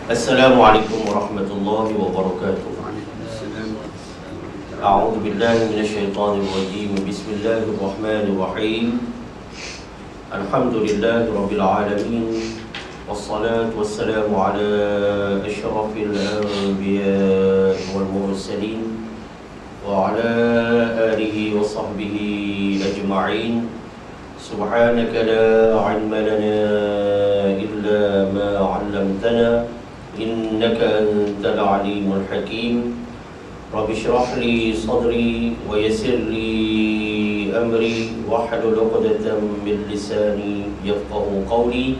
Assalamualaikum warahmatullahi wabarakatuh. A'udzu billahi minasyaitonir rajim. Bismillahirrahmanirrahim. Alhamdulillahirabbil alamin. Wassalatu wassalamu ala asyrafil anbiya'i wal mursalin wa ala alihi wa sahbihi ajma'in. Subhanaka la 'ilma lana illa ma 'allamtana innaka antal alimul hakim. Rabbi shrah li sadri wa yassir li amri wahlul 'uqdatam min lisani yafqahu qawli.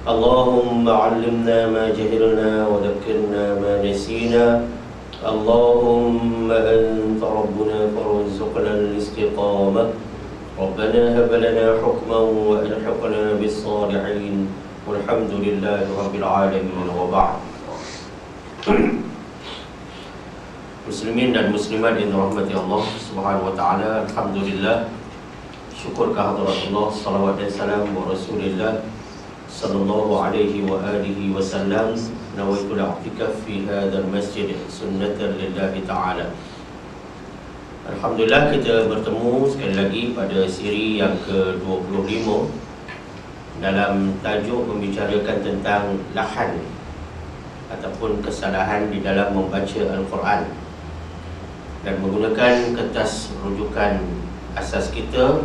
Allahumma 'allimna ma jahilna wa dhakkirna ma nasina. Allahumma anta rabbuna farzuqna al-istiqamah. Rabbana hab lana hukman wa alhiqna bis salihin. Walhamdulillahi rabbil alamin wa ba'd. Muslimin dan muslimat yang dirahmati Allah Subhanahu wa taala, alhamdulillah, syukur kehadirat Allah, salawat dan salam wa Rasulillah sallallahu alaihi wa alihi wasallam. Nawaitul i'tikaf fi hadzal masjid sunnatan lillahi taala. Alhamdulillah, kita bertemu sekali lagi pada siri yang ke-25 dalam tajuk membicarakan tentang lahan ataupun kesalahan di dalam membaca Al-Quran, dan menggunakan kertas rujukan asas kita,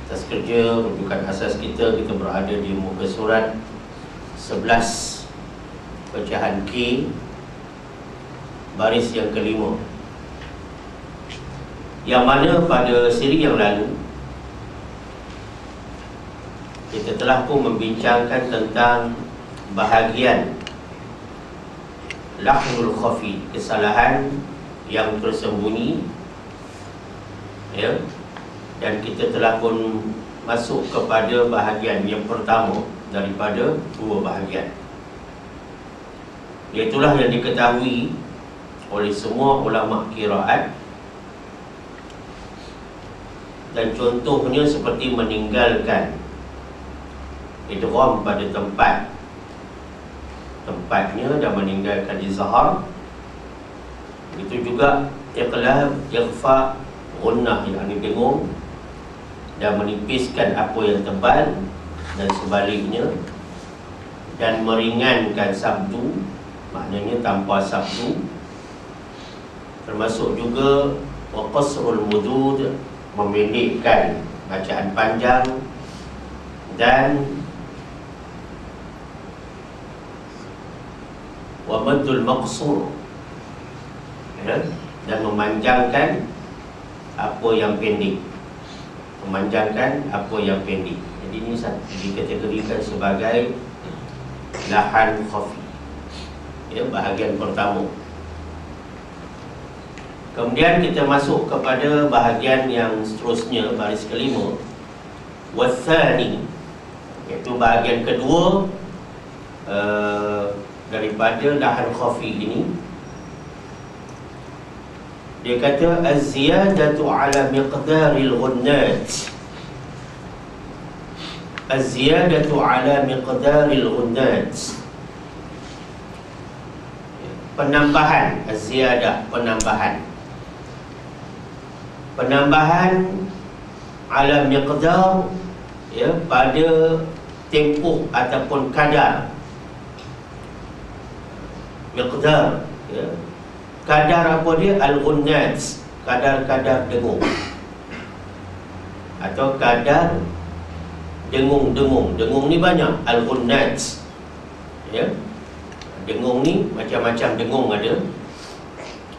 kertas kerja rujukan asas kita berada di muka surat 11 pecahan K, baris yang kelima, yang mana pada siri yang lalu kita telah pun membincangkan tentang bahagian lahnul khafi, kesalahan yang tersembunyi, ya. Dan kita telah pun masuk kepada bahagian yang pertama daripada dua bahagian, iaitulah yang diketahui oleh semua ulama qiraat, dan contohnya seperti meninggalkan idgham pada tempatnya dan meninggalkan izhar. Begitu juga iqlab, ikhfa, gunnah, yakni dengung dan menipiskan apa yang tebal dan sebaliknya, dan meringankan sabdu, maknanya tanpa sabdu, termasuk juga wa qasrul mudud, memendekkan bacaan panjang, dan wa maddul maqsur, ya, dan memanjangkan apa yang pendek, memanjangkan apa yang pendek. Jadi ini dikategorikan sebagai lahan khafi, ya, bahagian pertama. Kemudian kita masuk kepada bahagian yang seterusnya, baris kelima, wathani, iaitu bahagian kedua daripada lahan khafi ini. Dia kata az-ziyadatu ala miqdaril ghunnat. Az-ziyadatu ala miqdaril ghunnat, penambahan, az-ziyadah, penambahan ala miqdar, ya, pada tempoh ataupun kadar. Miqdar, ya, kadar apa dia? Al-ghunnat, kadar-kadar dengung, atau kadar dengung-dengung. Dengung ni banyak, al-ghunnat, ya. Dengung ni macam-macam dengung ada.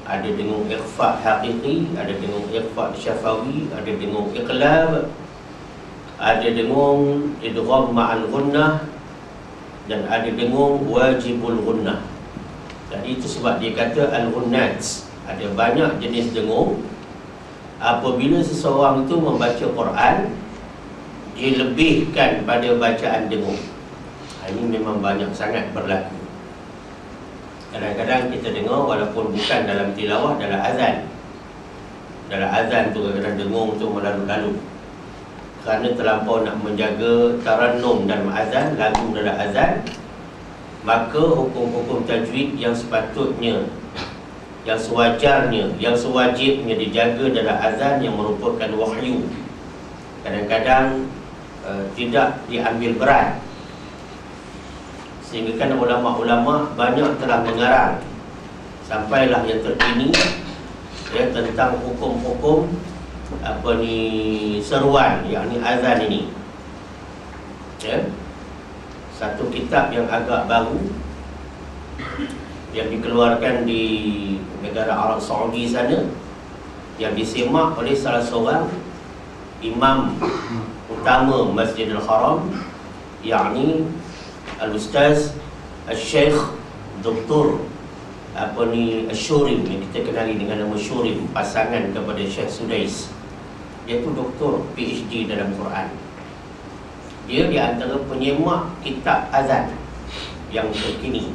Ada dengung ikhfa haqiqi, ada dengung ikhfa syafawi, ada dengung iqlab, ada dengung idgham ma'al ghunnah, dan ada dengung wajibul ghunnah. Jadi itu sebab dia kata al-ghunnat, ada banyak jenis dengung. Apabila seseorang itu membaca Quran, dia lebihkan pada bacaan dengung. Ini memang banyak sangat berlaku. Kadang-kadang kita dengar walaupun bukan dalam tilawah, dalam azan. Dalam azan tu kadang-kadang dengung tu melalu-lalu, kerana terlampau nak menjaga tarannum dalam azan, lagu dalam azan. maka hukum-hukum tajwid yang sepatutnya, yang sewajarnya, yang sewajibnya dijaga dalam azan yang merupakan wahyu, kadang-kadang tidak diambil berat. Sehingga kan ulama-ulama banyak telah mengarang sampailah yang terkini ya, tentang hukum-hukum seruan, yakni azan ini ya. Satu kitab yang agak baru yang dikeluarkan di negara Arab Saudi sana, yang disemak oleh salah seorang imam utama Masjidil Haram, yakni Al-Ustaz Al-Sheikh Dr. Al-Shurim, yang kita kenali dengan nama Shurim, pasangan kepada Syekh Sudais. Dia tu doktor PhD dalam Quran. Dia di antara penyemak kitab azan yang terkini.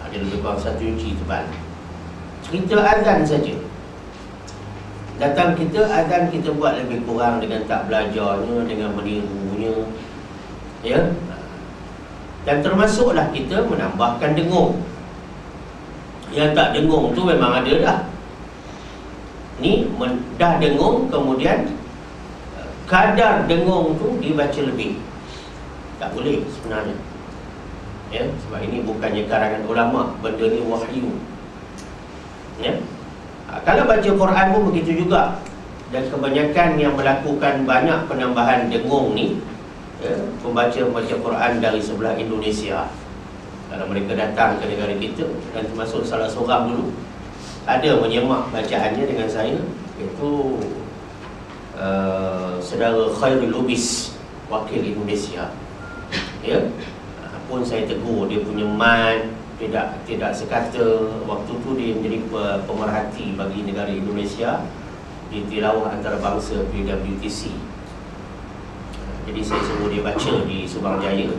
Ada lebih kurang 1 inci tebal. Cerita azan saja. Datang kita, azan kita buat lebih kurang dengan tak belajarnya, dengan menirunya ya. Dan termasuklah kita menambahkan dengung. Yang tak dengung tu memang ada dah. Ni dah dengung, kemudian kadar dengung tu dibaca lebih. Tak boleh sebenarnya ya, sebab ini bukannya karangan ulama, benda ni wahyu ya. Kalau baca Quran pun begitu juga. Dan kebanyakan yang melakukan banyak penambahan dengung ni ya, pembaca Quran dari sebelah Indonesia. Kalau mereka datang ke negara kita, dan termasuk salah seorang dulu ada menyemak bacaannya dengan saya, iaitu saudara Khairul Lubis, wakil Indonesia ya. Pun saya tegur dia punya mat tidak sekata. Waktu tu dia menjadi pemerhati bagi negara Indonesia di tilawah antarabangsa PWTC. Jadi saya suruh dia baca di Subang Jaya,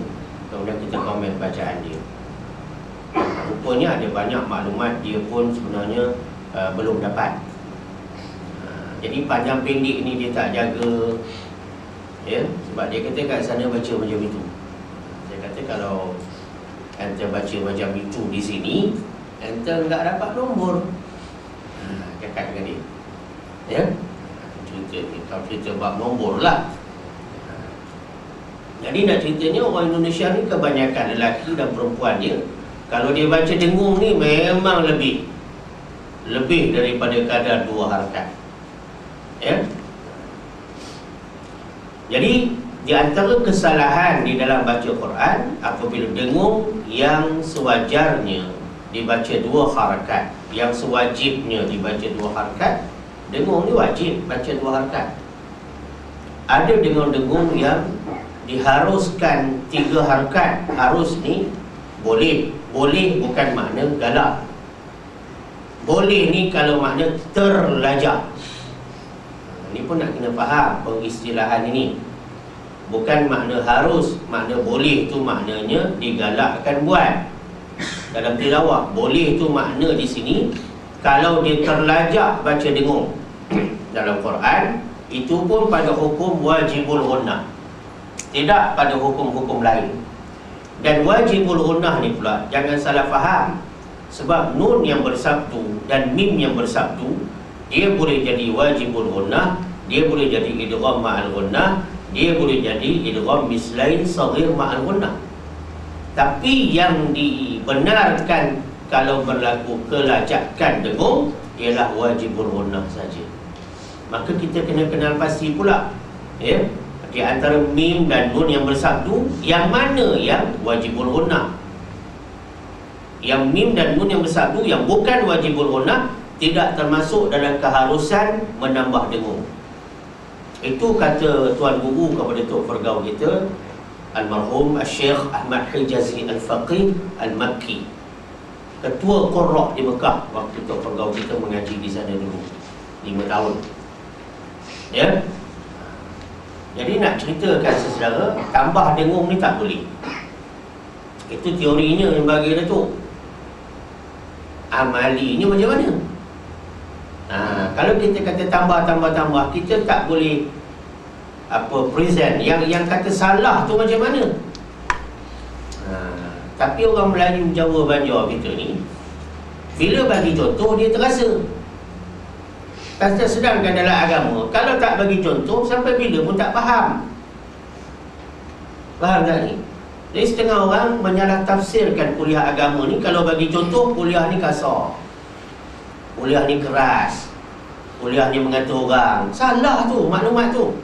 kemudian kita komen bacaan dia. Rupanya ada banyak maklumat dia pun sebenarnya belum dapat. Jadi panjang pendek ni dia tak jaga ya, sebab dia kata kat sana baca macam itu. Saya kata kalau ente baca macam itu di sini, ente enggak dapat nombor. Cakap dengan dia ya, cerita bab nombor lah. Jadi nak ceritanya, orang Indonesia ni kebanyakan lelaki dan perempuan dia, kalau dia baca dengung ni memang lebih daripada kadar 2 harakat ya. Jadi di antara kesalahan di dalam baca Quran, apabila dengung yang sewajarnya dibaca 2 harakat, yang sewajibnya dibaca 2 harakat, dengung ni wajib baca 2 harakat. Ada dengung-dengung yang diharuskan 3 harakat. Harus ni boleh bukan makna galak. Boleh ni kalau makna terlajak. Ini pun nak kena faham pengistilahan ini. Bukan makna harus, makna boleh tu maknanya digalakkan buat. Dalam tilawah, boleh tu makna di sini kalau dia terlajak baca dengung. Dalam Quran, itu pun pada hukum wajibul ghunnah, tidak pada hukum-hukum lain. Dan wajibul ghunnah ni pula jangan salah faham, sebab nun yang bersabdu dan mim yang bersabdu, dia boleh jadi wajibul ghunnah, dia boleh jadi idgham ma'al ghunnah, dia boleh jadi idgham mislain saghir ma'al ghunnah. Tapi yang dibenarkan kalau berlaku kelajakan dengung ialah wajibul ghunnah saja. Maka kita kena kenal pasti pula ya, di antara mim dan nun yang bersabdu, yang mana yang wajibul ghunnah. Yang mim dan nun yang bersabdu yang bukan wajibul ghunnah tidak termasuk dalam keharusan menambah dengung. Itu kata Tuan Guru kepada Tok Fergau kita, almarhum Syekh Ahmad Hijazi Al-Faqih Al-Makki, ketua Qurra di Mekah waktu Tok Fergau kita mengaji di sana dulu 5 tahun ya. Jadi nak ceritakan saudara, tambah dengung ni tak boleh. Itu teorinya yang bagi Datuk. Amalinya macam mana? Kalau kita kata tambah, kita tak boleh present yang kata salah tu macam mana? Tapi orang Melayu, Jawa, Banjar kita ni, bila bagi contoh dia terasa. Sedangkan dalam agama, kalau tak bagi contoh, sampai bila pun tak faham. Faham tak ni? Jadi setengah orang menyalah tafsirkan kuliah agama ni, kalau bagi contoh, kuliah ni kasar, kuliah ni keras, kuliah ni mengatur orang. Salah tu, maklumat tu.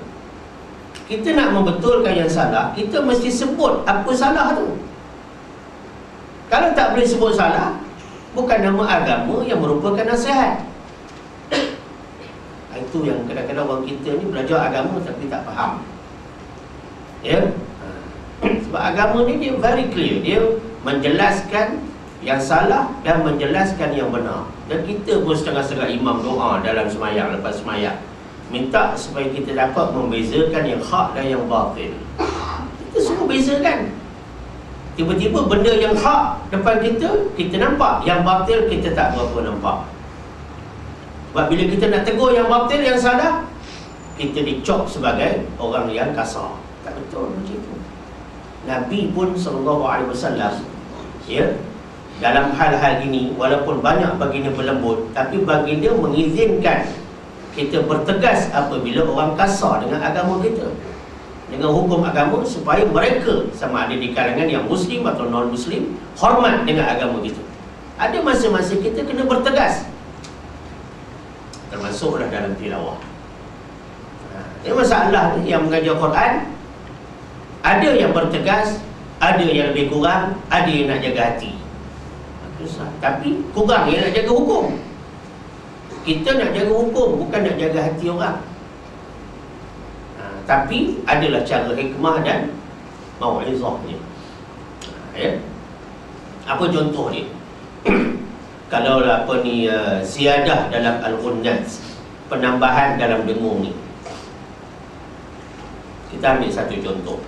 Kita nak membetulkan yang salah, kita mesti sebut apa salah tu. Kalau tak boleh sebut salah, bukan nama agama yang merupakan nasihat. Itu yang kadang-kadang orang kita ni belajar agama tapi tak faham. Ya? Sebab agama ni dia very clear. Dia menjelaskan yang salah dan menjelaskan yang benar. Dan kita pun setengah-setengah imam doa dalam semayang, lepas semayang, minta supaya kita dapat membezakan yang hak dan yang batil. Kita semua bezakan. Tiba-tiba benda yang hak depan kita, kita nampak. Yang batil kita tak berapa nampak. Sebab bila kita nak tegur yang batil, yang salah, kita dicop sebagai orang yang kasar. Tak betul macam itu. Nabi pun SAW, ya, dalam hal-hal ini, walaupun banyak baginda berlembut, tapi baginda mengizinkan kita bertegas apabila orang kasar dengan agama kita, dengan hukum agama, supaya mereka, sama ada di kalangan yang Muslim atau non-Muslim, hormat dengan agama kita. Ada masa-masa kita kena bertegas, termasuklah dalam tilawah. Ini masalah ni, yang mengajar Quran, ada yang bertegas, ada yang lebih kurang, ada yang nak jaga hati. Tapi kurang yang nak jaga hukum. Kita nak jaga hukum, bukan nak jaga hati orang. Tapi adalah cara hikmah dan mau'izahnya. Ya? Apa contoh dia? Kalau apa ni, ziyadah dalam Al-Qunat, penambahan dalam dengung ni. Kita ambil satu contoh.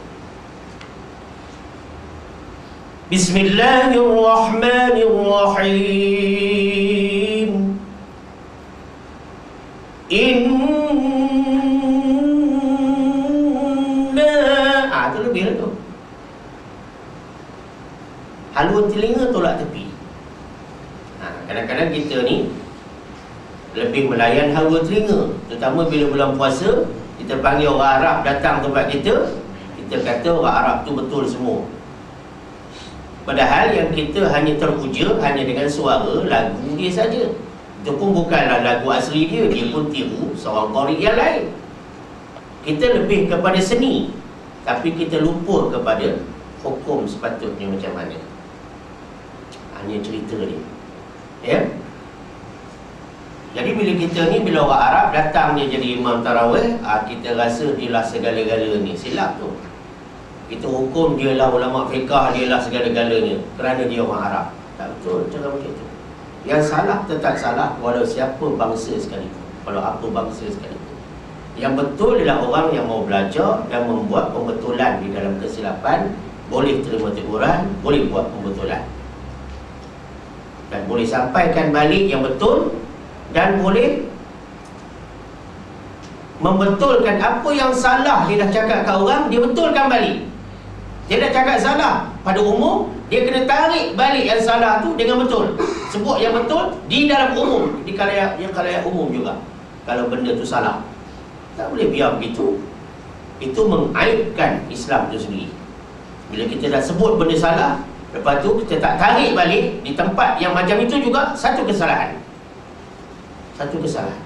Bismillahirrahmanirrahim. Tu lebih lah tu. Haluan telinga tolak tepi. Kadang-kadang kita ni lebih melayan hawa telinga, terutama bila bulan puasa. Kita panggil orang Arab datang tempat kita, kita kata orang Arab tu betul semua. Padahal yang kita hanya terpuja hanya dengan suara lagu dia saja. Itu pun bukanlah lagu asli dia, dia pun tiru seorang qari yang lain. Kita lebih kepada seni, tapi kita lupa kepada hukum sepatutnya macam mana. Hanya cerita ni. Ya. Jadi bila kita ni, bila orang Arab datang dia jadi imam tarawih, kita rasa dia lah segala-galanya. Silap tu. Kita hukum dia lah ulama fiqah, dia lah segala-galanya kerana dia orang Arab. Tak betul cara macam tu. Yang salah tetap salah, walau siapa bangsa sekalipun, walau apa bangsa sekalipun. Yang betul adalah orang yang mau belajar dan membuat pembetulan di dalam kesilapan. Boleh terima teguran, boleh buat pembetulan, dan boleh sampaikan balik yang betul, dan boleh membetulkan apa yang salah dia dah cakap kat orang, dia betulkan balik. Dia dah cakap salah pada umum, dia kena tarik balik yang salah tu dengan betul. Sebut yang betul di dalam umum, di khalayak umum juga. Kalau benda tu salah, tak boleh biar begitu. Itu mengaibkan Islam tu sendiri. Bila kita dah sebut benda salah, lepas tu kita tak tarik balik di tempat yang macam itu, juga satu kesalahan. Satu kesalahan.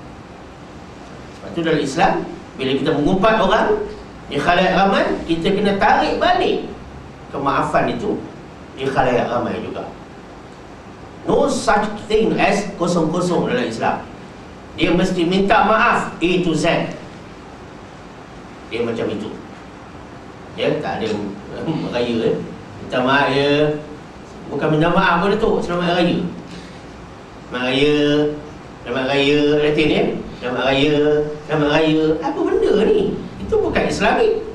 Lepas tu dalam Islam, bila kita mengumpat orang di khalayak ramai, kita kena tarik balik kemaafan itu di khalayak ramai juga. No such thing as kosong-kosong dalam Islam. Dia mesti minta maaf A to Z. Dia macam itu. Ya, tak ada raya minta maaf ya. Bukan minta maaf pun tu, selamat raya. Selamat raya, selamat raya Latin ya. Selamat raya, selamat raya. Apa benda ni? Itu bukan Islamik.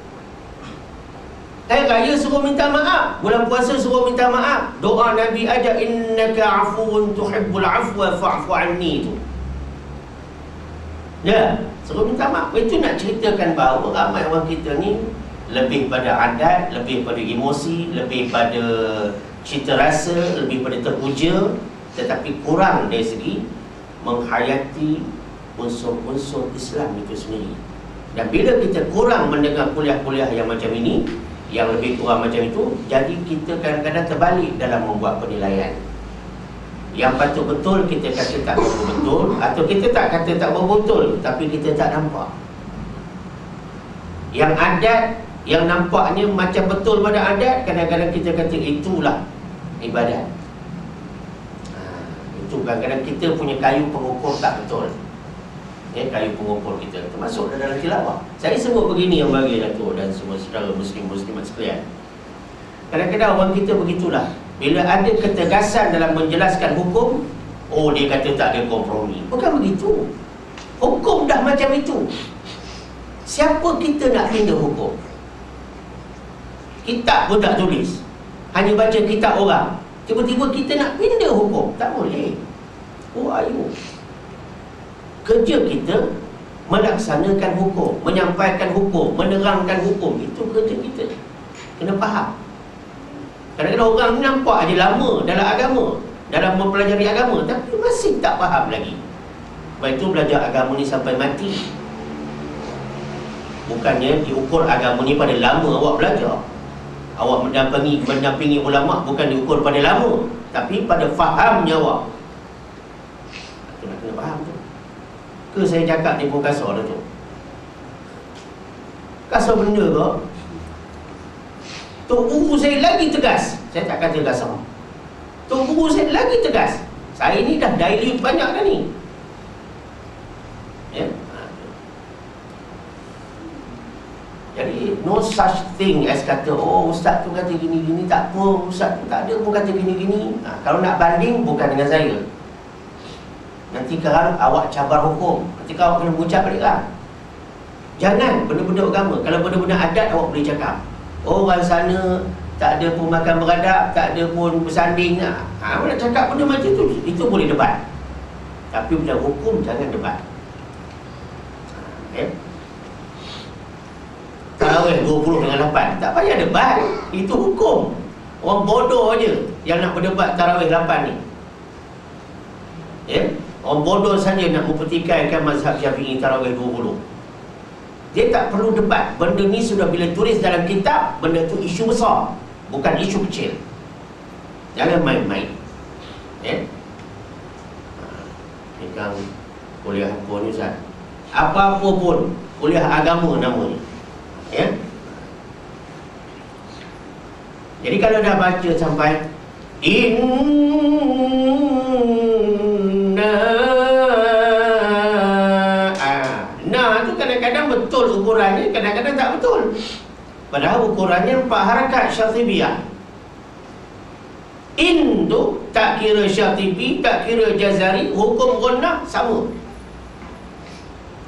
Hari raya suruh minta maaf, bulan puasa suruh minta maaf. Doa Nabi ajar, innaka afuun tuhibbul afwa fa'fu anni tu. Ya, suruh minta maaf. Itu nak ceritakan bahawa ramai orang kita ni lebih pada adat, lebih pada emosi, lebih pada cita rasa, lebih pada terpuja, tetapi kurang dari segi menghayati unsur-unsur Islam itu sendiri. Dan bila kita kurang mendengar kuliah-kuliah yang macam ini, yang lebih kurang macam itu, jadi kita kadang-kadang terbalik dalam membuat penilaian. Yang patut betul kita kata tak betul, atau kita tak kata tak betul, tapi kita tak nampak. Yang adat, yang nampaknya macam betul pada adat, kadang-kadang kita kata itulah ibadat. Itu kadang-kadang kita punya kayu pengukur tak betul. Kayu pengukur kita termasuk dalam tilawah. Saya sebut begini yang bagi Datuk dan semua saudara muslim-muslimat sekalian. Kadang-kadang orang kita begitulah. Bila ada ketegasan dalam menjelaskan hukum, oh dia kata tak ada kompromi. Bukan begitu. Hukum dah macam itu. Siapa kita nak pindah hukum? Kitab pun tak tulis, hanya baca kitab orang. Tiba-tiba kita nak pindah hukum, tak boleh. Oh ayo, kerja kita melaksanakan hukum, menyampaikan hukum, menerangkan hukum. Itu kerja kita. Kena faham. Kadang-kadang orang ni nampak aja lama dalam agama, dalam mempelajari agama, tapi masih tak faham lagi. Sebab itu belajar agama ni sampai mati. Bukannya diukur agama ni pada lama awak belajar. Awak mendampingi ulama' bukan diukur pada lama, tapi pada fahamnya awak. Kena faham tu. Ke saya cakap ni pun kasar dah tu. Kasar benda ke? Tok guru saya lagi tegas. Saya tak kata kasar. Tok guru saya lagi tegas. Saya ni dah dilute banyak dah ni. Ya. Jadi no such thing as kata, oh ustaz tu kata gini-gini, tak apa, ustaz tu tak ada pun kata gini-gini. Kalau nak banding, bukan dengan saya. Nanti kalau awak cabar hukum, nanti kalau awak kena mengucap balik lah. Jangan benda-benda agama. Kalau benda-benda adat, awak boleh cakap, oh orang sana tak ada pun makan beradab, tak ada pun bersanding. Awak nak cakap benda macam tu, itu boleh debat. Tapi benda hukum, jangan debat. Tarawih 20 dengan 8, tak payah debat. Itu hukum. Orang bodoh je yang nak berdebat tarawih 8 ni. Orang bodoh saja nak mempertikaikan mazhab Syafi'i tarawih 20. Dia tak perlu debat. Benda ni sudah bila tulis dalam kitab, benda tu isu besar, bukan isu kecil. Jangan main-main. Ni kan kuliah apa ni Ustaz? Apa-apa pun kuliah agama namanya. Jadi kalau dah baca sampai Nah tu kadang-kadang betul ukurannya, kadang-kadang tak betul. Padahal ukurannya 4 harakat syatibiyah. In tu tak kira syatibi, tak kira jazari, hukum gunnah sama.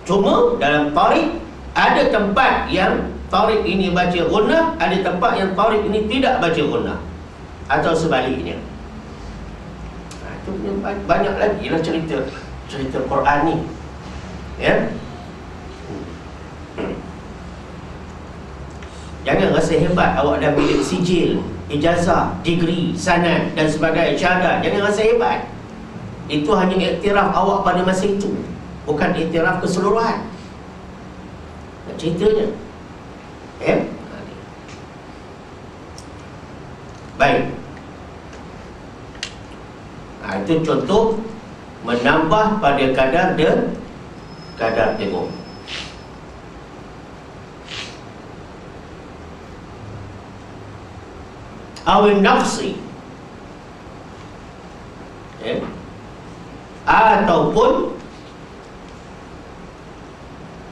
Cuma dalam tarik ada tempat yang tarik ini baca gunnah, ada tempat yang tarik ini tidak baca gunnah, atau sebaliknya. Itu banyak lagi lah cerita Quran ni. Jangan rasa hebat awak dah milik sijil, ijazah, degree, sanad dan sebagainya, syahadat. Jangan rasa hebat. Itu hanya iktiraf awak pada masa itu, bukan iktiraf keseluruhan. Ceritanya baik. Itu contoh menambah pada kadar tengok. Awin nafsi, ataupun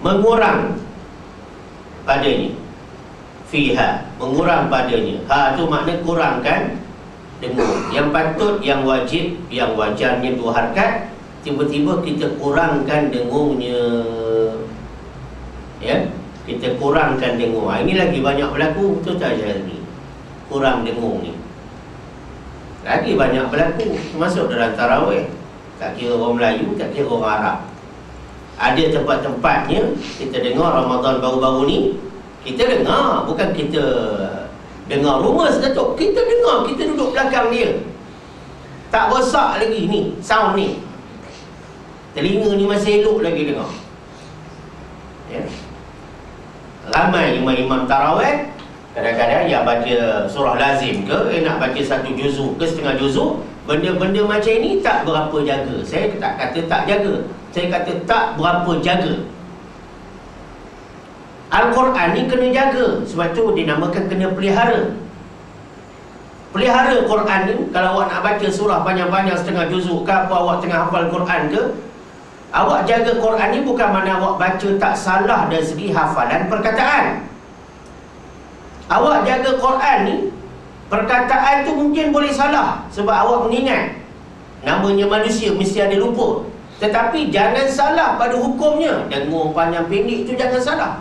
mengurang padanya. Fiha, mengurang padanya. Ha tu makna kurangkan dengung. Yang patut, yang wajib, yang wajarnya 2 harakat, tiba-tiba kita kurangkan dengungnya. Kita kurangkan dengung. Ini lagi banyak berlaku, betul tak Jazmi? Kurang dengung ni lagi banyak berlaku, termasuk dalam tarawih. Tak kira orang Melayu, tak kira orang Arab. Ada tempat-tempatnya kita dengar Ramadan baru-baru ni, Kita dengar, bukan kita dengar rumus Datuk. Kita dengar, kita duduk belakang dia. Tak rosak lagi ni, sound ni. Telinga ni masih elok lagi dengar. Ya. Ramai imam-imam tarawih kadang-kadang yang baca surah lazim ke, nak baca satu juzuk ke setengah juzuk, benda-benda macam ini tak berapa jaga. Saya tak kata tak jaga, saya kata tak berapa jaga. Al-Quran ni kena jaga. Sebab tu dinamakan kena pelihara. Pelihara Quran ni. Kalau awak nak baca surah panjang-panjang setengah juzuk ke apa, awak tengah hafal Quran ke, awak jaga Quran ni bukan mana awak baca tak salah dari segi hafalan perkataan. Awak jaga Quran ni, perkataan tu mungkin boleh salah sebab awak mengingat. Namanya manusia, mesti ada lupa. Tetapi jangan salah pada hukumnya. Dengung panjang pendek tu jangan salah.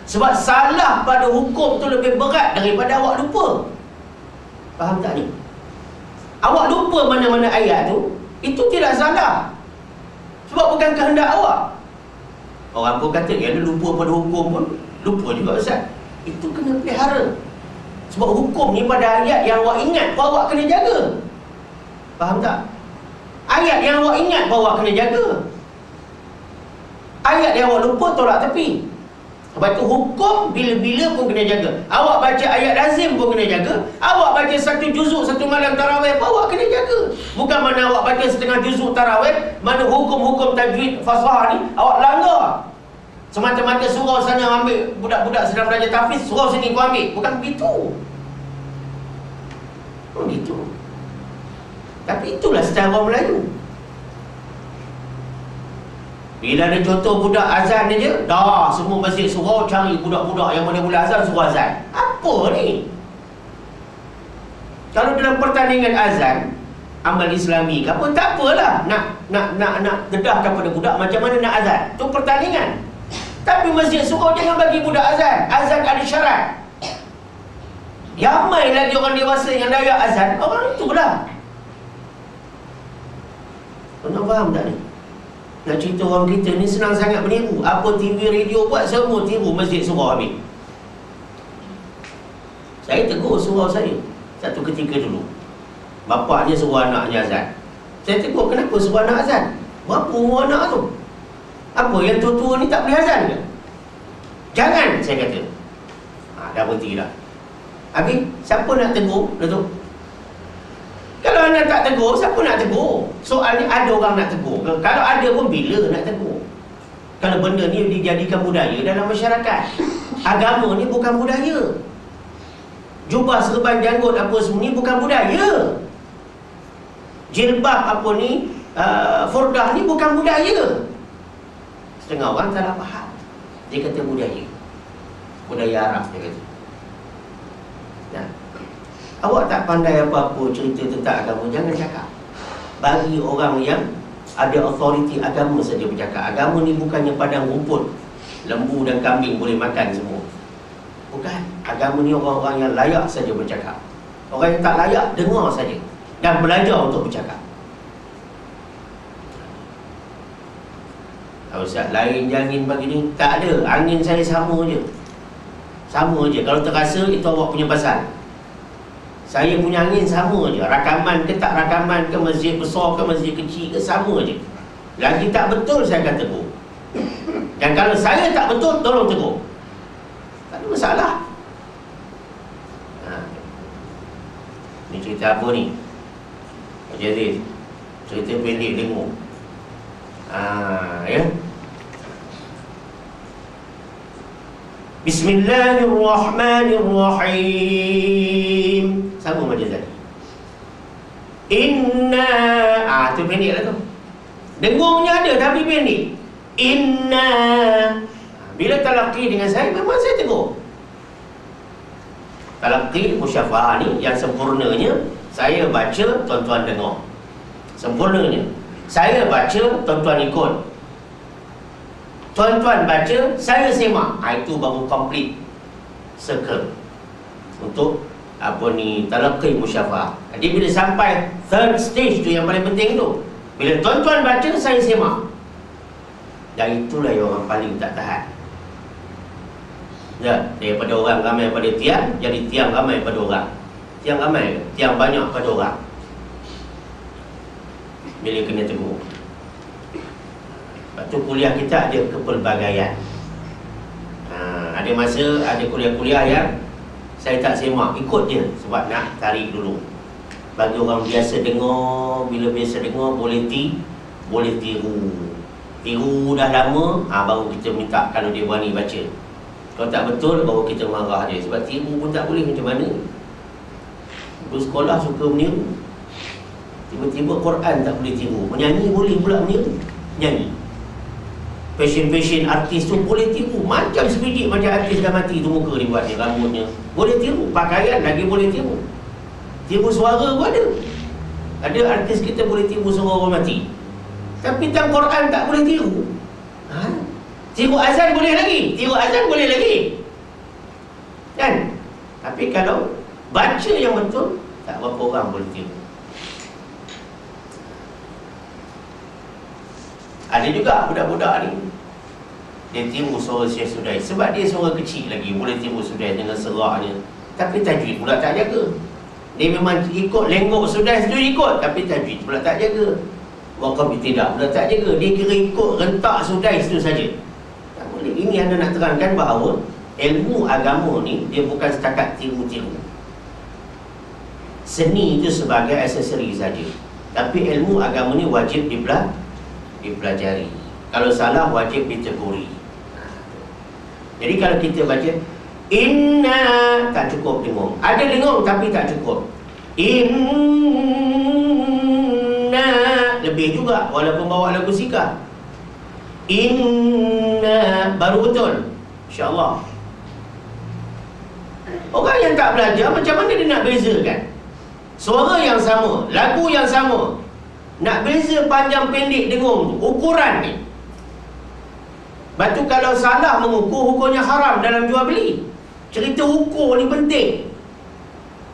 Sebab salah pada hukum tu lebih berat daripada awak lupa. Faham tak ni? Awak lupa mana-mana ayat tu, itu tidak salah, sebab bukan kehendak awak. Orang pun kata, ya dia lupa pada hukum pun, lupa juga Ustaz. Itu kena pelihara. Sebab hukum ni pada ayat yang awak ingat pun awak kena jaga. Faham tak? Ayat yang awak ingat pun awak kena jaga. Ayat yang awak lupa tolak tepi. Sebab itu hukum bila-bila pun kena jaga. Awak baca ayat lazim pun kena jaga. Awak baca satu juzuk satu malam tarawih pun awak kena jaga. Bukan mana awak baca setengah juzuk tarawih, mana hukum-hukum tajwid fasahah ni awak langgar. Semata-mata surau sana ambil, budak-budak sedang belajar tahfiz, surau sini kau ambil. Bukan begitu. Bukan begitu. Tapi itulah secara orang Melayu. Bila ada contoh budak azan je, dah semua masjid surau cari budak-budak yang mana boleh azan, suruh azan. Apa ni? Kalau dalam pertandingan azan amal islami ke apa, tak apalah. Nak dedah kepada budak macam mana nak azan, tu pertandingan. Tapi masjid surau jangan bagi budak azan. Azan ada syarat. Ramai lagi orang dewasa yang layak azan, orang itulah. Kau faham tak ni? Nak cerita orang kita ni senang sangat meniru. Apa TV radio buat, semua tiru masjid surau habis. Saya tegur surau saya satu ketika dulu. Bapaknya suruh anaknya azan. Saya tegur, kenapa suruh anak azan? Berapa umur anak tu? Apa yang tua-tua ni tak boleh azan ke? Jangan, saya kata. Dah berhenti dah. Habis, siapa nak tegur, Datuk? Kalau anak tak tegur, siapa nak tegur? Soalnya ada orang nak tegur. Kalau ada pun bila nak tegur? Kalau benda ni dijadikan budaya dalam masyarakat. Agama ni bukan budaya. Jubah serban janggut apa semua ni bukan budaya. Jilbab apa ni, fordah ni bukan budaya. Setengah orang salah faham. Dia kata budaya. Budaya Arab dia kata. Nah, awak tak pandai apa-apa cerita tentang agama, jangan cakap. Bagi orang yang ada authority agama saja bercakap. Agama ni bukannya padang rumput, lembu dan kambing boleh makan semua. Bukan. Agama ni orang-orang yang layak saja bercakap. Orang yang tak layak, dengar saja dan belajar untuk bercakap. Ustaz, lain je angin pagi ni. Tak ada, angin saya sama je. Sama je. Kalau terasa, itu awak punya pasal. Saya punya angin sama je. Rakaman ke tak rakaman ke, masjid besar ke masjid kecil ke, sama je. Lagi tak betul saya akan tegur. Dan kalau saya tak betul, tolong tegur. Tak ada masalah. Ni cerita apa ni? Jadi cerita pendek dengung. Ya. Bismillahirrahmanirrahim. Sama macam tadi. Inna. Tu pendek lah tu. Dengungnya ada tapi pendek. Inna. Bila talaqi dengan saya, memang saya tegur. Talaqi musyafa'ah ni yang sempurnanya saya baca, tuan-tuan dengar. Sempurnanya saya baca, tuan-tuan ikut. Tuan-tuan baca, saya semak. Itu baru complete circle untuk apa ni, talaqi musyafa'ah. Jadi bila sampai third stage tu yang paling penting tu, bila tuan-tuan baca, saya semak. Dan itulah yang orang paling tak tahan. Ya, daripada orang ramai pada tiang, jadi tiang ramai pada orang. Tiang ramai, tiang banyak pada orang. Bila kena tegur. Lepas tu kuliah kita ada kepelbagaian. Ada masa, ada kuliah-kuliah yang saya tak semak, ikut je sebab nak tarik dulu. Bagi orang biasa dengar, bila biasa dengar boleh tiru. Tiru dah lama, baru kita minta kalau dia berani baca. Kalau tak betul, baru kita marah dia. Sebab tiru pun tak boleh, macam mana? Dulu sekolah suka meniru. Tiba-tiba Quran tak boleh tiru. Menyanyi boleh pula meniru. Nyanyi. Fashion artis tu boleh tiru. Macam sebiji macam artis dah mati tu muka dia buat ni, rambutnya. Boleh tiru. Pakaian lagi boleh tiru. Tiru suara pun ada. Ada artis kita boleh tiru suara orang mati. Tapi dalam Quran tak boleh tiru. Tiru azan boleh lagi. Tiru azan boleh lagi. Kan? Tapi kalau baca yang betul, tak berapa orang boleh tiru. Ada juga budak-budak ni, dia tiru suara Syekh Sudais. Sebab dia suara kecil lagi, boleh tiru Sudais dengan seraknya. Tapi tajwid pula tak jaga. Dia memang ikut lenggok Sudais tu ikut, tapi tajwid pula tak jaga. Waqaf tidak pula tak jaga. Dia kira ikut rentak Sudais tu saja. Tak boleh. Ini anda nak terangkan bahawa ilmu agama ni dia bukan setakat tiru-tiru. Seni itu sebagai aksesori saja. Tapi ilmu agama ni wajib dipelajari. Kalau salah wajib ditegur. Jadi kalau kita baca inna, tak cukup dengung. Ada dengung tapi tak cukup. Inna lebih juga walaupun bawa lagu sikah. Inna baru betul, insya-Allah. Orang yang tak belajar macam mana dia nak bezakan? Suara yang sama, lagu yang sama, nak beza panjang pendek dengung tu, ukuran ni. Batu kalau salah mengukur, hukumnya haram dalam jual beli. Cerita ukur ni penting.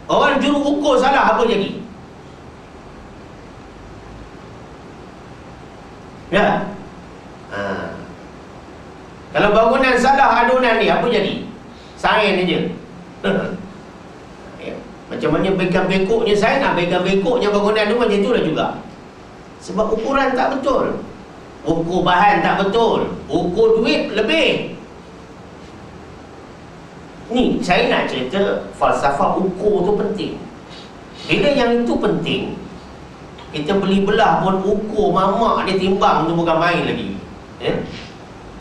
Orang juru ukur salah, apa jadi? Ya. Kalau bangunan salah adunan ni, apa jadi? Sain je. Ya. Macam mana pegang bekoknya sain, pegang bekoknya bangunan tu macam itulah juga. Sebab ukuran tak betul. Ukur bahan tak betul. Ukur duit lebih. Ni saya nak cerita falsafah ukur tu penting. Bila yang itu penting, kita beli belah pun ukur mamak dia timbang tu bukan main lagi.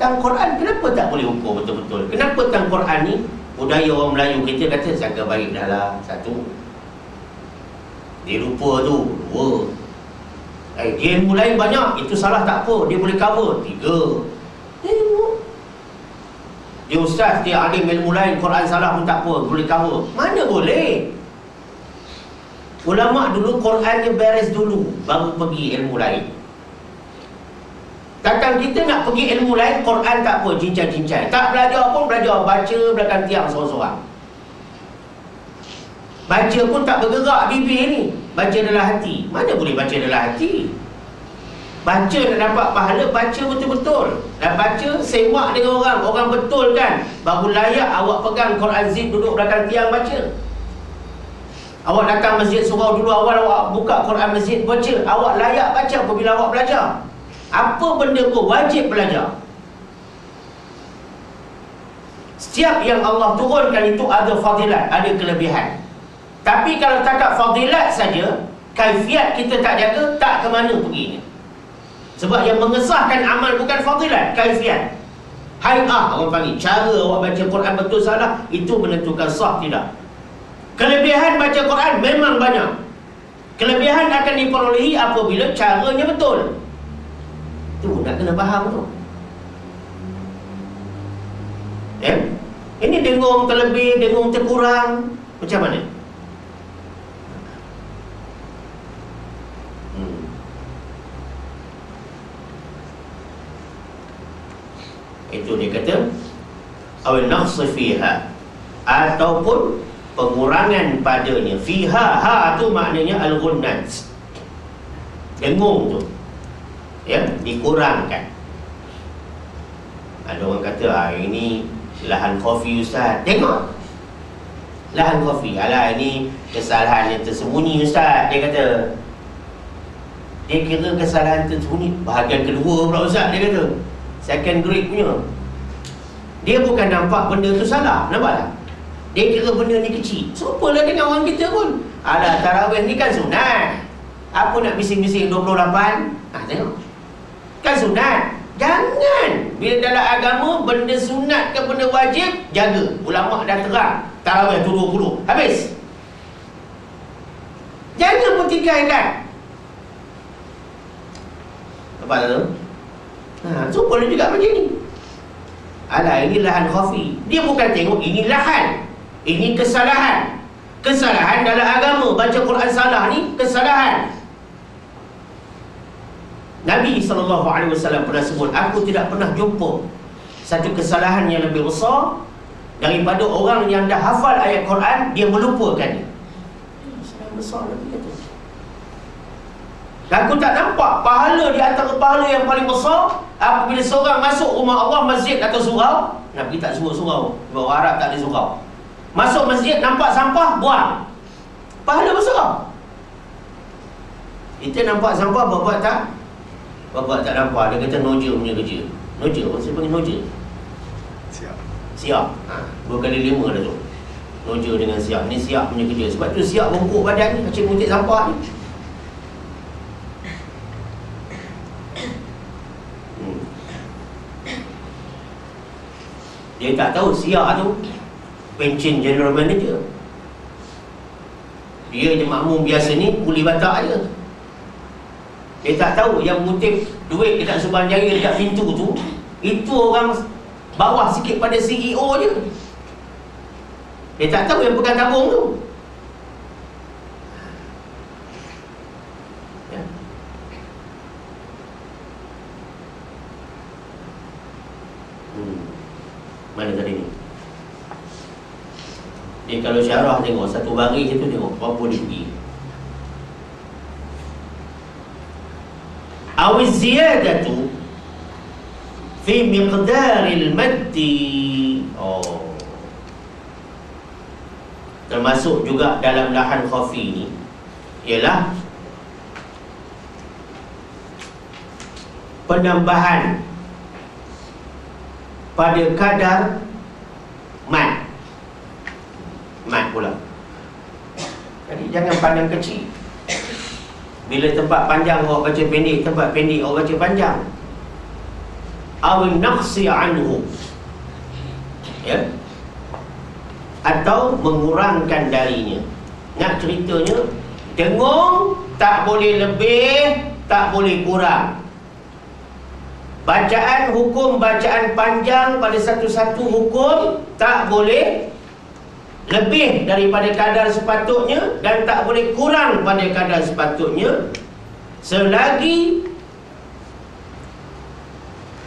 Tang Quran kenapa tak boleh ukur betul-betul? Kenapa tang Quran ni budaya orang Melayu kita kata jaga baik dah lah. Satu, dia lupa tu. Dua, dia ilmu lain banyak, itu salah tak apa, dia boleh cover. Tiga, dia ustaz, dia alim ilmu lain, Quran salah pun tak apa, boleh cover. Mana boleh? Ulama dulu Qurannya beres dulu, baru pergi ilmu lain. Takkan kita nak pergi ilmu lain, Quran tak apa, cincai-cincai. Tak belajar pun belajar, baca belakang tiang seorang-seorang. Baca pun tak bergerak bibir ni, baca dalam hati. Mana boleh baca dalam hati? Baca nak dapat pahala, baca betul-betul. Dan baca, semak dengan orang, orang betul kan, baru layak awak pegang Quran zip, duduk belakang tiang baca. Awak datang masjid surau dulu, awal awak buka Quran masjid baca. Awak layak baca apabila awak belajar. Apa benda pun wajib belajar. Setiap yang Allah turunkan itu ada fadilat, ada kelebihan. Tapi kalau takat fadilat saja, kaifiat kita tak jaga, tak ke mana perginya. Sebab yang mengesahkan amal bukan fadilat, kaifiat. Hai'ah orang panggil, cara awak baca Quran betul salah, itu menentukan sah tidak. Kelebihan baca Quran memang banyak. Kelebihan akan diperolehi apabila caranya betul. Tu nak kena faham tu. Ini dengung terlebih, dengung terkurang, macam mana? Itu dia kata awal naqs fiha, ataupun pengurangan padanya. Fiha, ha tu maknanya al-ghunnat, dengung tu, ya, dikurangkan. Ada orang kata ini lahan khafi Ustaz. Tengok lahan khafi. Alah, ini kesalahan yang tersembunyi Ustaz, dia kata. Dia kira kesalahan tersembunyi bahagian kedua pula Ustaz, dia kata. Second grade punya. Dia bukan nampak benda tu salah, nampak tak? Dia kira benda ni kecil. Serupalah dengan orang kita pun. Alah, tarawih ni kan sunat. Apa nak bising-bising 28? Tengok. Kan sunat. Jangan. Bila dalam agama, benda sunat ke benda wajib, jaga. Ulama' dah terang. Tarawih tu 20. Habis. Jangan pertikaikan. Nampak tak tu? Serupalah juga macam ni. Alah, ini lahan khafi. Dia bukan tengok ini lahan. Ini kesalahan. Kesalahan dalam agama. Baca Quran salah ni kesalahan. Nabi SAW pernah sebut, aku tidak pernah jumpa satu kesalahan yang lebih besar daripada orang yang dah hafal ayat Quran, dia melupakannya. Kesalahan besar Nabi kata. Aku tak nampak pahala di antara pahala yang paling besar apabila seorang masuk rumah Allah, masjid atau surau. Nabi tak sebut surau, sebab orang Arab tak ada surau. Masuk masjid, nampak sampah, buang. Pahala besar. Kita nampak sampah, buat tak? Buat tak nampak. Dia kata noja punya kerja. Noja, orang saya panggil noja. Siap. 2 kali 5 dah tu. Noja dengan siap. Ni siap punya kerja. Sebab tu siap bongkok badan ni, macam mutik sampah ni. Dia tak tahu siap tu pencen general manager. Dia je makmum biasa ni, puli batak je. Dia tak tahu yang mutip duit dekat subang jari dekat pintu tu, itu orang bawah sikit pada CEO je. Dia tak tahu yang pegang tabung tu. Ya. Mana tadi ni? Dia kalau syarah tengok satu baris je tu, tengok berapa dia pergi. Awiz ziyadatu fi miqdaril maddi. Termasuk juga dalam lahan khafi ni ialah penambahan pada kadar mat. Mat pula. Jadi jangan pandang kecil. Bila tempat panjang awak baca pendek, tempat pendek awak baca panjang. Awin naqsi anhu. Ya. Atau mengurangkan darinya. Nak ceritanya, dengung tak boleh lebih, tak boleh kurang. Bacaan hukum, bacaan panjang pada satu-satu hukum tak boleh lebih daripada kadar sepatutnya dan tak boleh kurang pada kadar sepatutnya selagi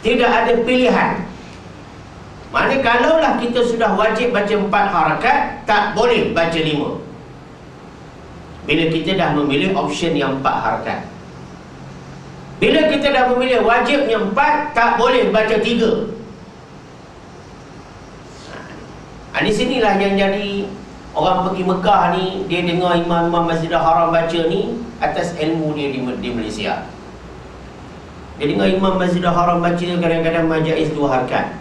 tidak ada pilihan. Maksudnya kalaulah kita sudah wajib baca 4 harakat, tak boleh baca 5. Bila kita dah memilih option yang 4 harakat. Bila kita dah memilih wajibnya 4, tak boleh baca 3. Di sinilah yang jadi orang pergi Mekah ni, dia dengar imam-imam Masjidil Haram baca ni atas ilmu dia di Malaysia. Dia dengar imam Masjidil Haram baca kadang-kadang majais 2 harakat.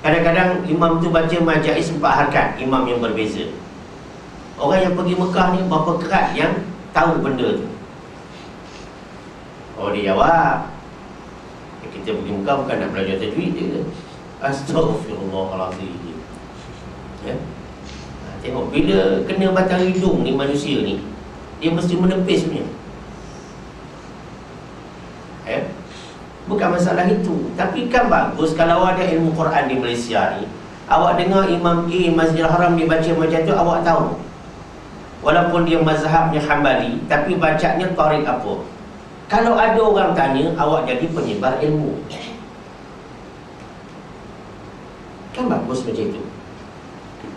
Kadang-kadang imam tu baca majais 4 harakat, imam yang berbeza. Orang yang pergi Mekah ni berapa kerat yang tahu benda tu. Oh, dia jawab, kita pergi Mekah bukan nak belajar tajwid je. Astaghfirullahaladzim. Ya? Tengok, bila kena batang hidung ni manusia ni, dia mesti menepis punya. Ya? Bukan masalah itu. Tapi kan bagus kalau ada ilmu Quran di Malaysia ni, awak dengar Imam A Masjidil Haram dia baca macam tu, awak tahu. Walaupun dia mazhabnya Hambali, tapi bacanya tarik apa. Kalau ada orang tanya, awak jadi penyebar ilmu. Kan bagus macam itu.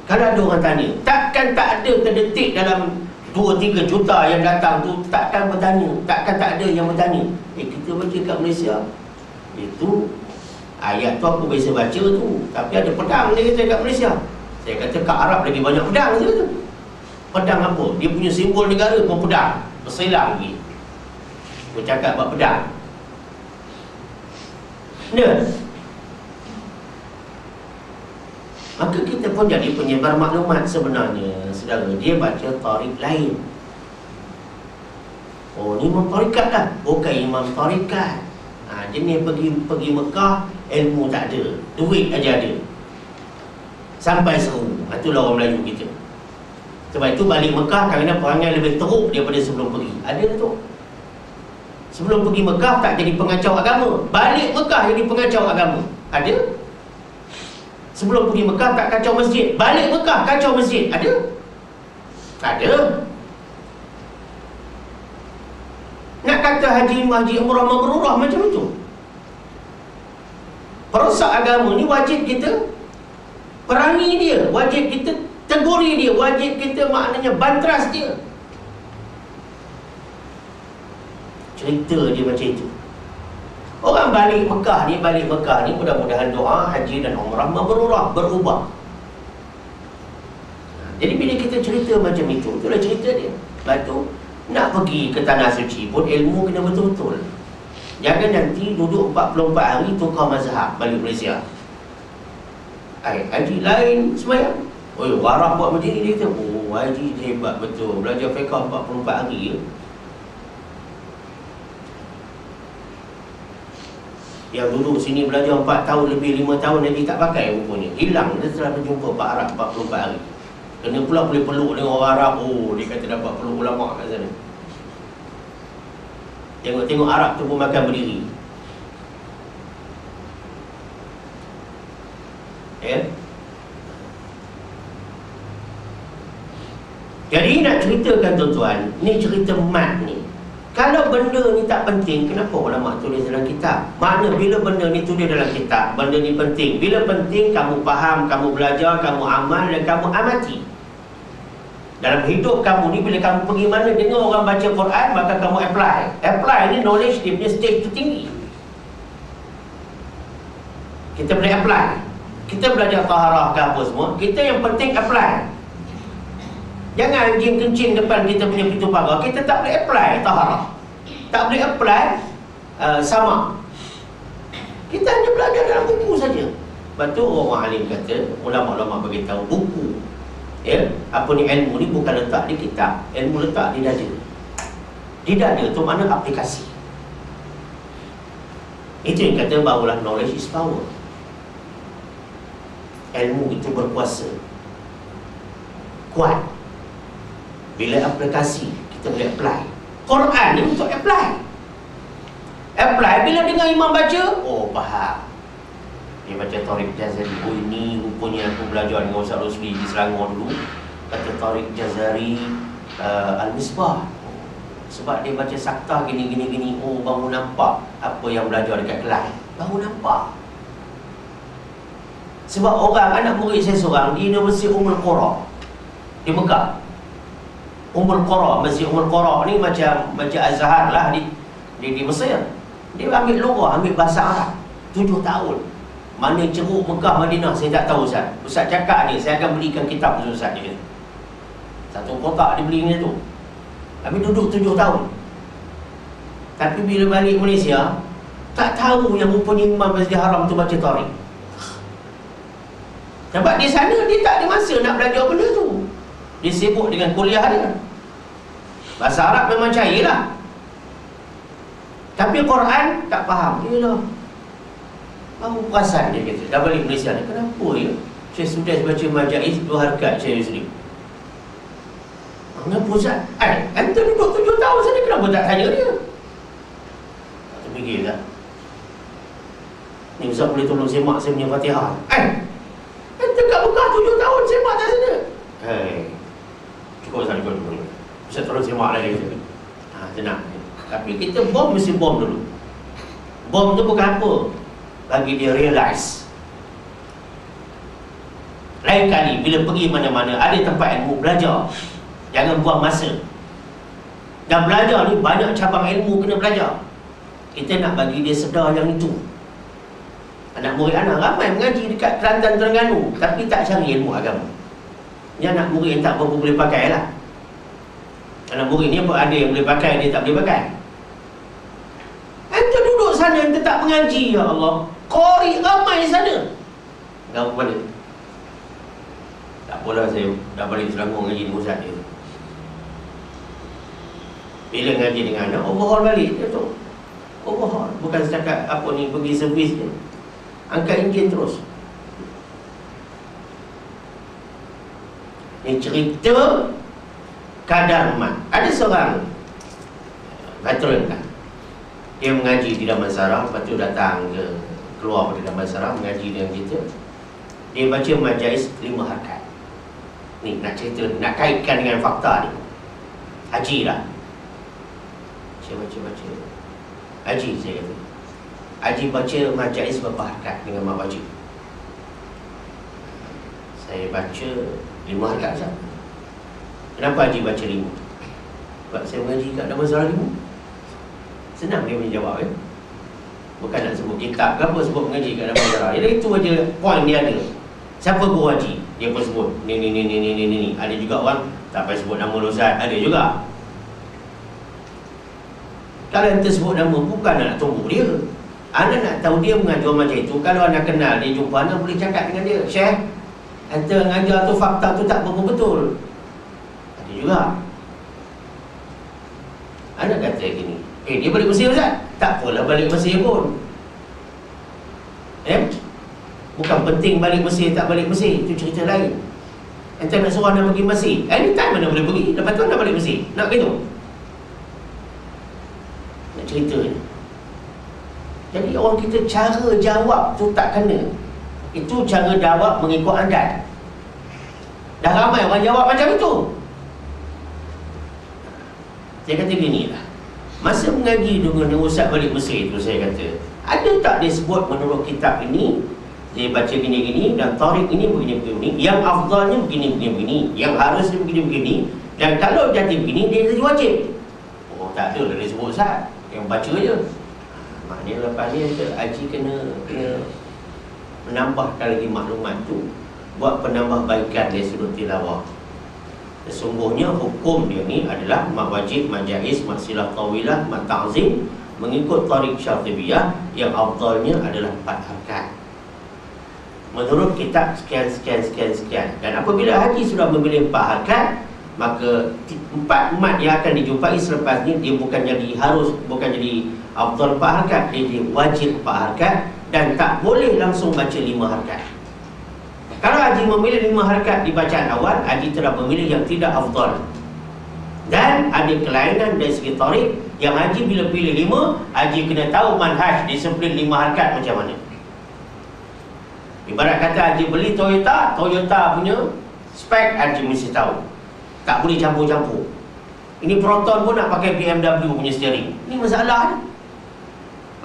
Kalau ada orang tanya, takkan tak ada terdetik dalam 2-3 juta yang datang tu takkan bertanya, takkan tak ada yang bertanya. Kita baca kat Malaysia itu Ayat tu aku biasa baca tu, tapi ada pedang dia kata kat Malaysia. Saya kata kat Arab lagi banyak pedang je tu. Pedang apa? Dia punya simbol negara pun pedang. Bersilang lagi. Bercakap buat pedang. Ya. Maka kita pun jadi penyebar maklumat sebenarnya. Saudara, dia baca tarik lain. Oh, ni imam tarikat dah. Bukan imam tarikat. Jenis pergi Mekah, ilmu tak ada, duit aja ada. Sampai seru. Itulah orang Melayu kita. Sebab itu balik Mekah kerana perangai lebih teruk daripada sebelum pergi. Ada tu. Sebelum pergi Mekah tak jadi pengacau agama. Balik Mekah jadi pengacau agama. Ada. Sebelum pergi Mekah tak kacau masjid. Balik Mekah kacau masjid. Ada. Ada. Nak kata haji umrah mabrurah macam itu. Perosak agama ni wajib kita perangi dia, wajib kita teguri dia, wajib kita maknanya bantras dia. Cerita dia macam itu. Orang balik Mekah ni mudah-mudahan doa haji dan umrah mabrurah, berubah. Jadi bila kita cerita macam itu, itulah cerita dia. Lepas tu nak pergi ke Tanah Suci pun ilmu kena betul-betul. Jangan nanti duduk 44 hari tukar mazhab balik Malaysia. Haji lain sembahyang. Oh, warah buat macam ni, dia kata, oh, haji hebat betul. Belajar fiqh 44 hari je. Yang duduk sini belajar 4 tahun lebih, 5 tahun haji tak pakai rupanya. Hilang dia setelah berjumpa Pak Arab 44 hari. Kena pula boleh peluk dengan orang Arab. Oh, dia kata dapat peluk ulama kat sana. Tengok-tengok Arab tu pun makan berdiri. Ya. Jadi nak ceritakan tuan-tuan, ni cerita mat ni. Kalau benda ni tak penting, kenapa ulama tulis dalam kitab? Mana bila benda ni tulis dalam kitab, benda ni penting. Bila penting, kamu faham, kamu belajar, kamu amal dan kamu amati. Dalam hidup kamu ni, bila kamu pergi mana dengar orang baca Quran, maka kamu apply. Apply ni knowledge dia punya stage tertinggi. Kita boleh apply. Kita belajar taharah ke apa semua, kita yang penting apply. Jangan anjing kencing depan kita punya pintu pagar, kita tak boleh apply taharah, tak boleh apply sama. Kita hanya belajar dalam buku saja. Lepas tu orang alim kata, ulama-ulama beritahu buku, ya, apa ni ilmu ni bukan letak di kitab, ilmu letak di dada. Di dada tu mana aplikasi. Itu yang kata barulah knowledge is power. Ilmu itu berkuasa, kuat. Bila aplikasi, kita boleh apply. Quran ni untuk apply. Apply bila dengar imam baca, oh faham. Dia baca Tariq Jazari. Oh, ini rupanya aku belajar dengan Ustaz Rosli di Selangor dulu. Kata Tariq Jazari Al-Misbah. Sebab dia baca sakta gini. Oh, baru nampak apa yang belajar dekat Kelang. Baru nampak. Sebab orang, anak murid saya seorang di Universiti Ummul Qura di Mekah. Ummul Qura, Masjid Ummul Qura ni macam Azhar lah di Mesir. Dia ambil lughah, ambil bahasa Arab 7 tahun. Mana ceruk Mekah, Madinah saya tak tahu Ustaz. Ustaz cakap ni, saya akan belikan kitab untuk Ustaz dia. Satu kotak dia beli macam tu. Habis duduk 7 tahun. Tapi bila balik Malaysia, tak tahu yang rupanya Imam Masjid Haram tu baca Tariq. Sebab di sana dia tak ada masa nak belajar benda tu. Dia sibuk dengan kuliah dia. Bahasa Arab memang cairlah, tapi Quran tak faham. Yalah, baru perasan dia kata, dah balik Malaysia ni, kenapa ya saya sudah baca Majaiz 2 harakat saya Muslim. Kenapa Ustaz? Anda duduk 7 tahun sana, kenapa tak tanya dia? Tak terfikir tak? Ni Ustaz boleh tolong semak saya punya Fatihah? Anda kat Mekah 7 tahun semak tak sana? Cukup Ustaz, cukup. Ustaz tolong semak lah dia kata. Tenang. Tapi kita bom mesti bom dulu. Bom tu bukan apa, bagi dia realize. Lain kali bila pergi mana-mana, ada tempat ilmu, belajar. Jangan buang masa. Dan belajar ni banyak cabang ilmu kena belajar. Kita nak bagi dia sedar yang itu. Anak murid anak ramai mengaji dekat Kelantan, Terengganu, tapi tak cari ilmu agama. Ni anak murid yang tak berapa boleh pakai lah. Anak murid ni ada yang boleh pakai, dia tak boleh pakai. Anda duduk sana, anda tak mengaji, ya Allah. Qari ramai sana. Dah balik. Tak apalah, saya dah balik Selangor ngaji dengan ustaz dia. Bila ngaji dengan anak, overhaul balik dia tu. Overhaul, bukan setakat apa ni, pergi servis je. Angkat enjin terus. Ini cerita kadar mat. Ada seorang veteran kan, dia mengaji di Damansara. Lepas tu datang ke, keluar dari Damansara, mengaji dengan kita. Dia baca majais 5 harkat. Ni nak cerita, nak kaitkan dengan fakta ni. Haji lah. Saya baca Haji, saya kata Haji baca majais berapa harkat dengan mak baca. Saya baca 5 harkat saja. Kenapa Haji baca 5? Sebab saya mengaji kat Damansara 5. Senang dia punya jawab ya. Bukan nak sebut kitab ke apa, sebut mengaji kat Damansara. Jadi itu aja poin dia ada. Siapa guru Haji? Dia pun sebut ni. Ada juga orang tak payah sebut nama ustaz, ada juga. Kalau anda sebut nama, bukan nak tunggu dia. Anda nak tahu dia mengajar macam itu. Kalau anda kenal, dia jumpa anda, boleh cakap dengan dia, Syekh, anda mengajar tu fakta tu tak betul. Ada juga. Anda kata gini, dia balik Mesir ustaz? Tak apalah balik Mesir pun. Bukan penting balik Mesir, tak balik Mesir, itu cerita lain. Anda nak suruh anda pergi Mesir, anytime anda boleh pergi. Lepas tu anda balik Mesir. Nak begitu? Nak cerita ni. Jadi orang kita cara jawab tu tak kena. Itu cara jawab mengikut adat. Dah ramai orang jawab macam itu. Saya kata gini lah, masa mengaji dengan ustaz balik Mesir tu, saya kata, ada tak dia sebut menurut kitab ini, dia baca gini-gini, dan tarik ini begini-begini, yang afdalnya begini-begini, yang harusnya begini-begini, dan kalau jadi begini, dia jadi wajib. Oh, tak ada dia sebut ustaz, yang baca je. Maknanya lepas ni haji kena menambahkan lagi maklumat tu, buat penambahbaikan dari sudut tilawah. Sesungguhnya hukum dia ni adalah mak wajib, mak jaiz, mak silah tawilah, mak ta'zim, mengikut tarik syatibiyah, yang afdalnya adalah 4 harkat menurut kitab sekian. Dan apabila haji sudah memilih 4 harkat, maka 4 mat yang akan dijumpai selepas ni, dia bukan jadi harus, bukan jadi afdal 4 harkat, dia jadi wajib 4 harkat, dan tak boleh langsung baca 5 harkat. Kalau haji memilih 5 harkat di bacaan awal, haji telah memilih yang tidak afdal. Dan ada kelainan dari segi tarik, yang haji bila pilih 5, haji kena tahu manhaj disiplin 5 harkat macam mana. Ibarat kata haji beli Toyota punya spek, haji mesti tahu. Tak boleh campur-campur. Ini Proton pun nak pakai BMW punya steering. Ini masalah ni.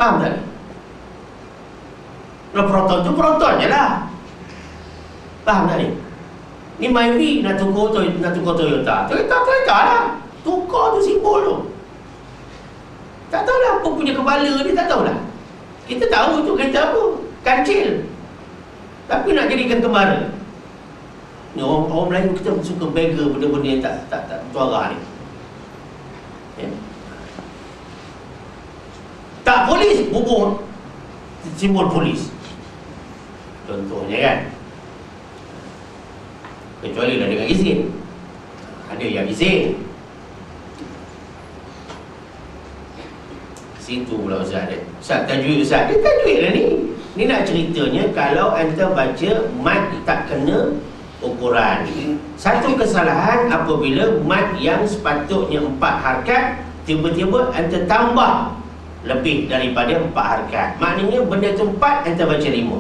Faham tak? Kalau Proton tu Proton je lah. Faham tak ni? Ni Myvi nak tukar Toyota. Toyota lah. Tukar tu simbol tu. Tak tahulah apa punya kepala ni, tak tahulah. Kita tahu tu kereta apa, kancil. Tapi nak jadikan kembara. Ni orang Melayu kita suka beggar benda-benda yang tak bertuara ni. Ya? Tak polis, bubur simbol polis. Contohnya kan. Kecuali dah dengan izin. Ada yang izin. Situ pula Ustaz dia. Ustaz tajwid Ustaz. Dia tajwid lah ni. Ni nak ceritanya, kalau anda baca mat tak kena ukuran. Satu kesalahan apabila mat yang sepatutnya 4 harkat, tiba-tiba anda tambah lebih daripada 4 harkat. Maknanya benda tu 4, anda baca 5.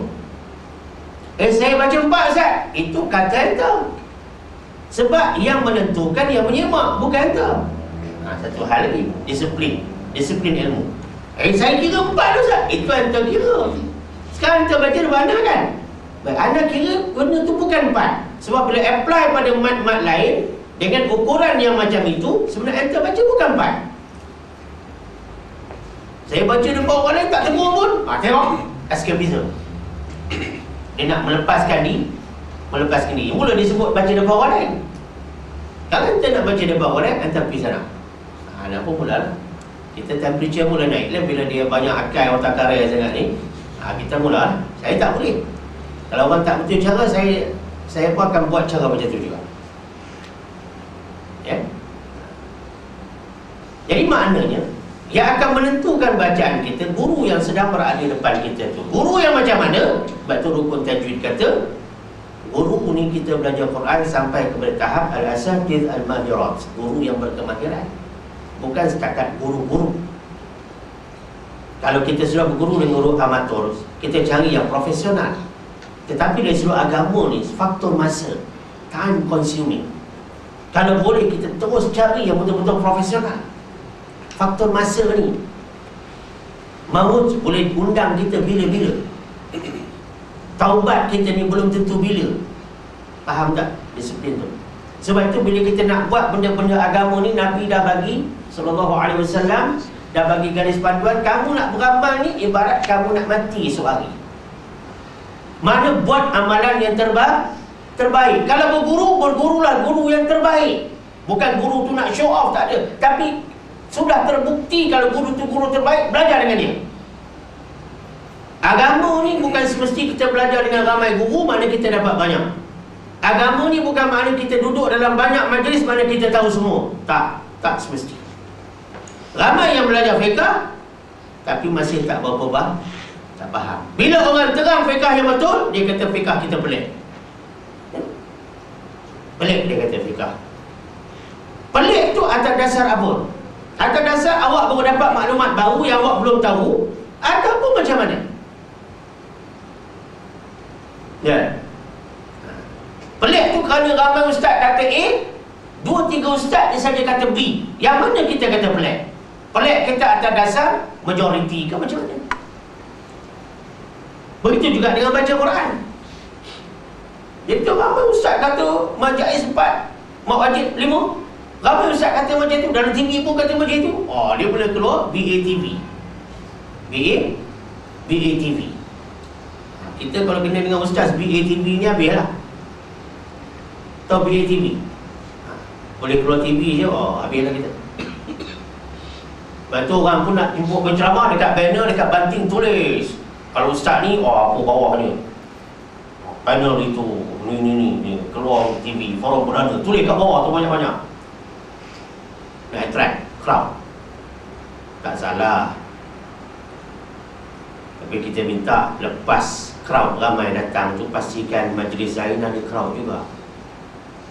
Saya baca 4 Ustaz. Itu kata anda. Sebab yang menentukan, yang menyemak, bukan anda. Satu hal lagi, disiplin ilmu. Saya kira 4 Ustaz. Itu anda kira. Sekarang anda baca di mana kan? Baik, anda kira benda tu bukan 4. Sebab bila apply pada mat-mat lain dengan ukuran yang macam itu, sebenarnya anda baca bukan 4. Saya baca depan orang lain tak tengok pun. Tengok escapism. Dia nak melepaskan diri. Mula dia sebut baca depan orang lain. Kalau kita nak baca depan orang lain, hantar pergi sana. Nak pun mula lah. Kita temperature mula naik lah. Bila dia banyak akal otak karya sangat ni, kita mula lah. Saya tak boleh. Kalau orang tak betul cara, saya pun akan buat cara macam tu juga. Ya. Jadi maknanya, yang akan menentukan bacaan kita, guru yang sedang berada di depan kita tu. Guru yang macam mana? Sebab tu rukun tajwid kata, guru ni kita belajar Quran sampai kepada tahap al-asatiz al-mahirat, guru yang berkemahiran, bukan setakat guru-guru. Kalau kita sudah berguru dengan guru amatur, kita cari yang profesional. Tetapi dari sudut agama ni, faktor masa, time consuming. Kalau boleh kita terus cari yang betul-betul profesional. Faktor masa ni, maut boleh undang kita bila-bila. Taubat kita ni belum tentu bila. Faham tak disiplin tu? Sebab itu bila kita nak buat benda-benda agama ni, Nabi dah bagi SAW dah bagi garis panduan. Kamu nak beramal ni ibarat kamu nak mati esok hari. Mana buat amalan yang terbaik. Kalau bergurulah guru yang terbaik. Bukan guru tu nak show off, tak ada. Tapi sudah terbukti kalau guru tu guru terbaik, belajar dengan dia. Agama ni bukan semesti kita belajar dengan ramai guru mana kita dapat banyak. Agama ni bukan makna kita duduk dalam banyak majlis mana kita tahu semua. Tak semesti. Ramai yang belajar fiqah tapi masih tak berapa tak faham. Bila orang terang fiqah yang betul, dia kata fiqah kita pelik. Pelik dia kata fiqah. Pelik tu atas dasar apa? Atas dasar awak baru dapat maklumat baru yang awak belum tahu, ataupun macam mana? Ya. Pelik tu kerana ramai ustaz kata A, 2-3 ustaz dia saja kata B. Yang mana kita kata pelik? Pelik kita atas dasar majoriti ke macam mana? Begitu juga dengan baca Quran. Jadi ramai ustaz kata majlis 4, mak wajib 5. Ramai ustaz kata macam tu, dalam TV pun kata macam tu. Dia boleh keluar BATV. BATV. Kita kalau kena dengan ustaz BATV ni habislah. Tahu BATV? Boleh keluar TV je, habislah kita. Lepas tu orang pun nak jemput penceramah, dekat banner, dekat banting tulis, kalau ustaz ni, apa bawahnya panel itu, ni keluar TV, forum perdana, tulis kat bawah tu banyak-banyak. Nak attract crowd. Tak salah. Tapi kita minta lepas crowd ramai datang tu, pastikan majlis lain ada crowd juga,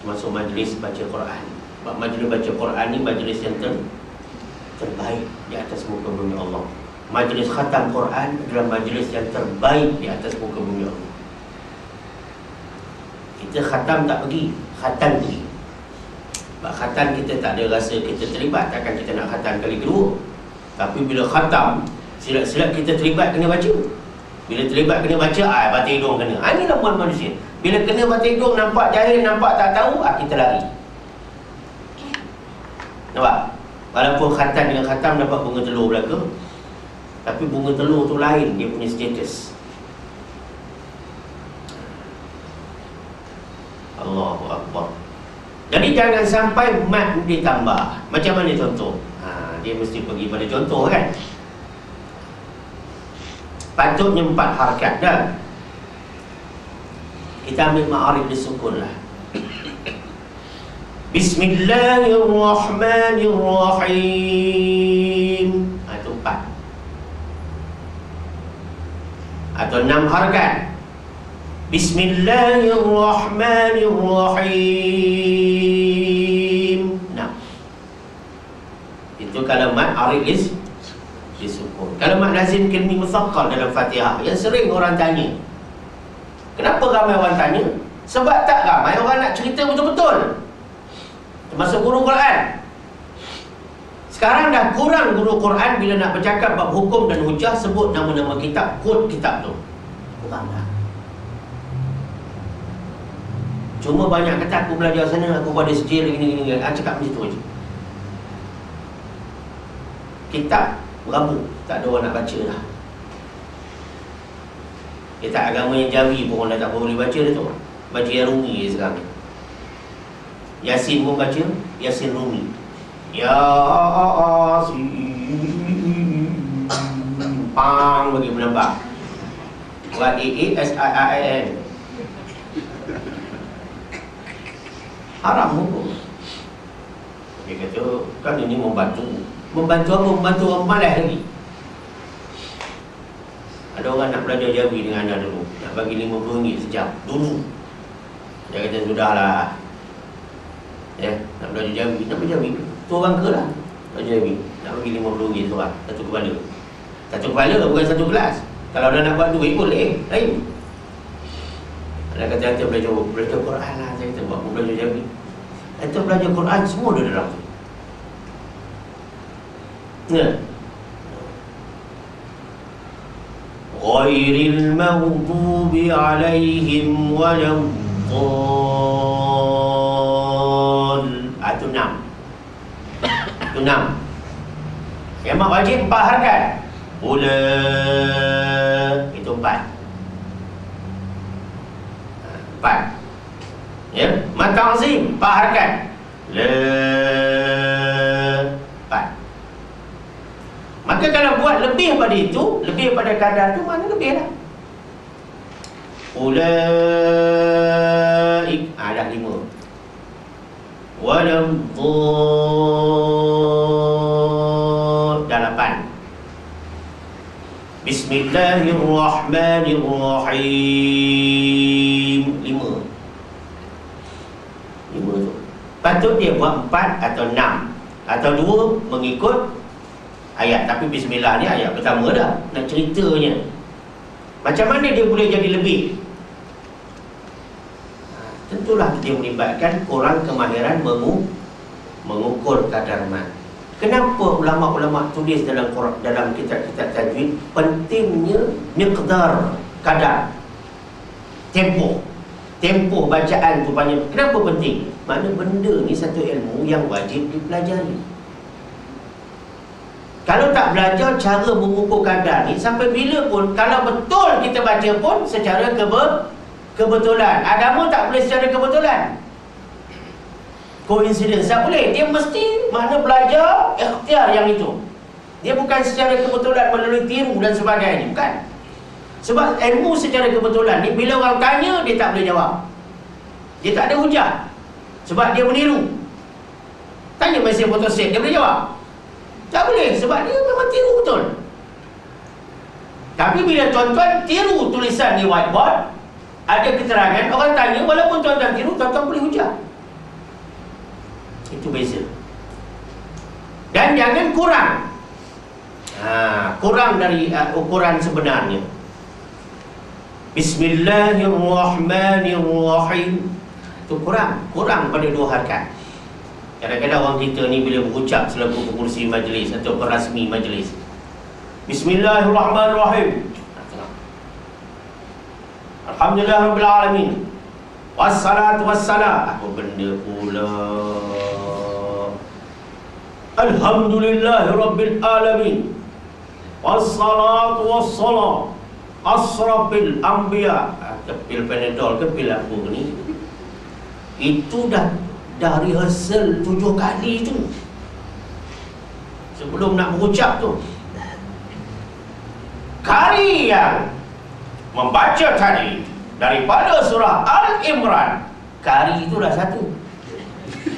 termasuk majlis baca Quran. Sebab majlis baca Quran ni majlis yang terbaik di atas muka bumi Allah. Majlis khatam Quran adalah majlis yang terbaik di atas muka bumi Allah. Kita khatam tak pergi, khatam pergi. Sebab khatam kita tak ada rasa kita terlibat, takkan kita nak khatam kali kedua. Tapi bila khatam, silap-silap kita terlibat kena baca. Bila terlibat kena baca, batin hidung kena. Ini lembuan manusia. Bila kena batin hidung, nampak jahil, nampak tak tahu, kita lari. Nampak? Walaupun khatam dengan khatam dapat bunga telur belaka, tapi bunga telur tu lain dia punya status. Allahu Akbar. Jadi jangan sampai mat ditambah. Macam mana contoh? Dia mesti pergi pada contoh kan. Patutnya 4 harakat dah. Kita ambil ma'arif disukun lah. Bismillahirrahmanirrahim. Itu 4. Atau 6 harakat. Bismillahirrahmanirrahim. Itu kalau mat arif disukun. Kalau mat lazim kelmi musaqqal dalam Fatihah, yang sering orang tanya, kenapa ramai orang tanya? Sebab tak ramai orang nak cerita betul-betul, termasuk guru Quran. Sekarang dah kurang guru Quran bila nak bercakap bab hukum dan hujah, sebut nama-nama kitab, kod kitab tu. Kurang dah. Cuma banyak kata aku belajar sana, aku pada sejil gini-gini, cakap macam tu je. Kitab berabuk, tak ada orang nak baca dah. Dia tak agama yang Jawi pun orang dah tak boleh baca dah tu. Baca yang Rumi je sekarang ni. Yasin pun baca Yasin Rumi. Yasin pang bagi menambah. YAASIIN. Haram hukum. Dia kata kan ini membantu apa? Membantu orang malas lagi. Ada orang nak belajar Jawi dengan anda dulu, nak bagi RM50 sejam dulu. Dia kata sudahlah, ya, nak belajar Jawi, nak belajar Jawi tu orang ke lah. Belajar Jawi nak bagi RM50 seorang, satu kepala. Satu kepala bukan satu kelas. Kalau dah nak buat duit boleh, lain. Ada kata belajar Quran lah. Saya kata buat belajar Jawi. Kita belajar Quran semua ada dalam tu. Ya. Ghairil maghdubi alaihim waladdallin. Itu 6. Itu 6. Yang wajib 4 harakat. Ula. Itu 4. 4. Ya, mad ta'zim 4 harakat. La 4. Maka kalau buat lebih pada itu, lebih pada kadar tu, mana lebih lah. Ulaik dah 5. Waladdallin dah 8. Bismillahirrahmanirrahim 5. 5 tu. Patut dia buat 4 atau 6 atau 2 mengikut ayat. Tapi bismillah ni ayat pertama dah. Nak ceritanya macam mana dia boleh jadi lebih. Tentulah dia melibatkan korang kemahiran mengukur kadar mad. Kenapa ulama-ulama tulis dalam kitab-kitab tajwid pentingnya miqdar, kadar, tempoh bacaan tu banyak. Kenapa penting? Makna benda ni satu ilmu yang wajib dipelajari. Kalau tak belajar cara mengukur kadar ni, sampai bila pun kalau betul kita baca pun secara kebetulan. Agama tak boleh secara kebetulan. Coincidence tak boleh. Dia mesti makna belajar ikhtiar yang itu. Dia bukan secara kebetulan melalui tiru dan sebagainya. Bukan. Sebab ilmu secara kebetulan ni, bila orang tanya, dia tak boleh jawab. Dia tak ada hujah. Sebab dia meniru. Tanya mesin fotoset, dia boleh jawab? Tak boleh, sebab dia memang tiru betul. Tapi bila tuan-tuan tiru tulisan di whiteboard, ada keterangan, orang tanya, walaupun tuan-tuan tiru, tuan-tuan boleh hujah. Itu beza. Dan jangan kurang. Kurang dari ukuran sebenarnya. Bismillahirrahmanirrahim. Itu kurang pada 2 harakat. Kadang-kadang orang kita ni bila berucap selaku pengurusi majlis atau perasmi majlis, Bismillahirrahmanirrahim, Alhamdulillahirabbil alamin, wassalatu wassalam, apa benda pula, Alhamdulillahirabbil alamin, wassalatu wassalam asrafil anbiya. Pil Panadol ke pil apa ni? Itu dah rehearsal 7 kali tu sebelum nak berucap tu. Kari yang membaca tadi daripada surah Al-Imran, kari itu dah 1,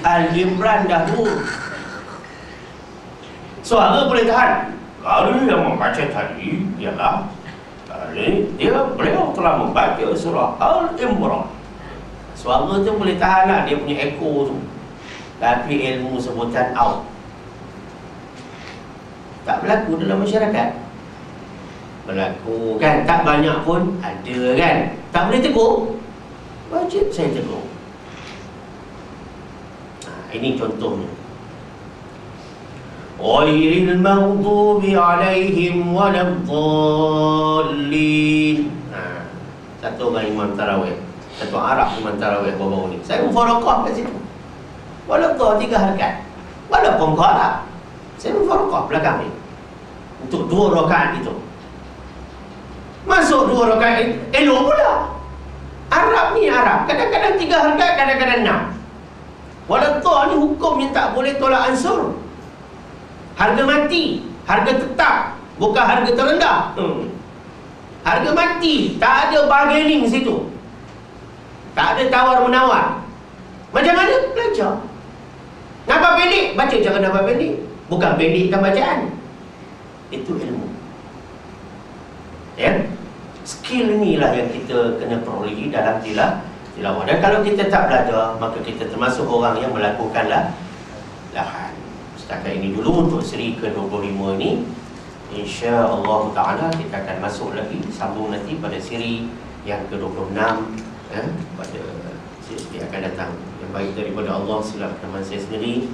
Al-Imran dah 2. Suara boleh tahan. Kari yang membaca tadi ialah beliau telah membaca surah Al-Imran. Suara tu boleh tahan lah, dia punya echo tu. Tapi ilmu sebutan out tak berlaku dalam masyarakat. Berlaku kan, tak banyak pun ada kan. Tak boleh tegur, wajib saya tegur. Ini contohnya. Ghairil maghdubi alaihim waladdallin. Satu orang imam tarawih, satu Arab imam tarawih baru ni. Saya mufaraqah kat situ. Walaupun 3 harakat. Walaupun kau Arab, saya mufaraqah belakang ni untuk 2 rakaat itu. Masuk 2 rakaat elok pula. Arab ni Arab, kadang-kadang 3 rakaat, kadang-kadang 6. Walaupun ni hukum yang tak boleh tolak ansur. Harga mati, harga tetap, bukan harga terendah. Harga mati, tak ada bargaining situ, tak ada tawar-menawar. Macam mana? Belajar. Nafas pendek, baca cara nafas pendek, bukan pendekkan bacaan. Itu ilmu. Ya, skill inilah yang kita kena perolehi dalam tilawah. Dan kalau kita tak belajar, maka kita termasuk orang yang melakukan lahan. Setakat ini dulu untuk seri ke-25 ini. InsyaAllah ta'ala kita akan masuk lagi, sambung nanti pada seri yang ke-26 pada siri yang akan datang. Yang baik daripada Allah silap teman saya sendiri.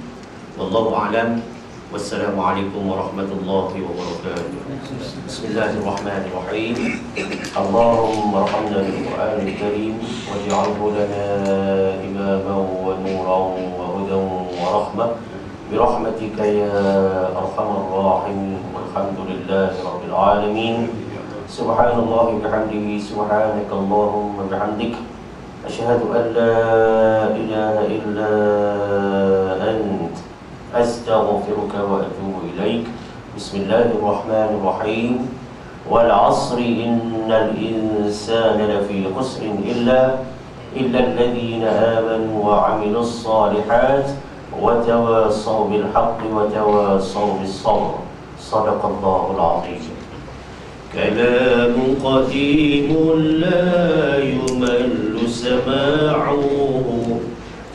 Wallahu a'lam. Wassalamualaikum warahmatullahi wabarakatuh. Bismillahirrahmanirrahim. Allahumma arhamna bil Qur'anil Karim waj'alhu lana imaman wa nuran wa hudan wa rahmah birahmatika ya arhamar rahimin. Walhamdulillahi rabbil alamin. Subhanallah bihamdihi, subhanaka Allahumma bihamdik, asyhadu an la ilaha illa ant, astaghfiruka wa atubu ilaik. Bismillahirrahmanirrahim. Wal 'asri innal insana lafi khusrin illa alladhina amanu wa 'amilus salihat wa tawassaw bil haqqi wa tawassaw bis sabr. Shadaqallahul 'azim. كلام قديم لا يمل سماعه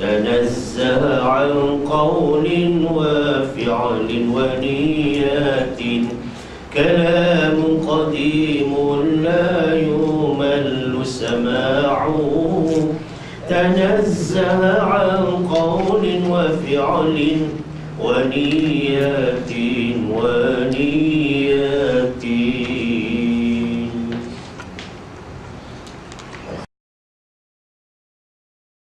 تنزه عن قول وفعل ونيات. كلام قديم لا يمل سماعه تنزه عن قول وفعل ونيات.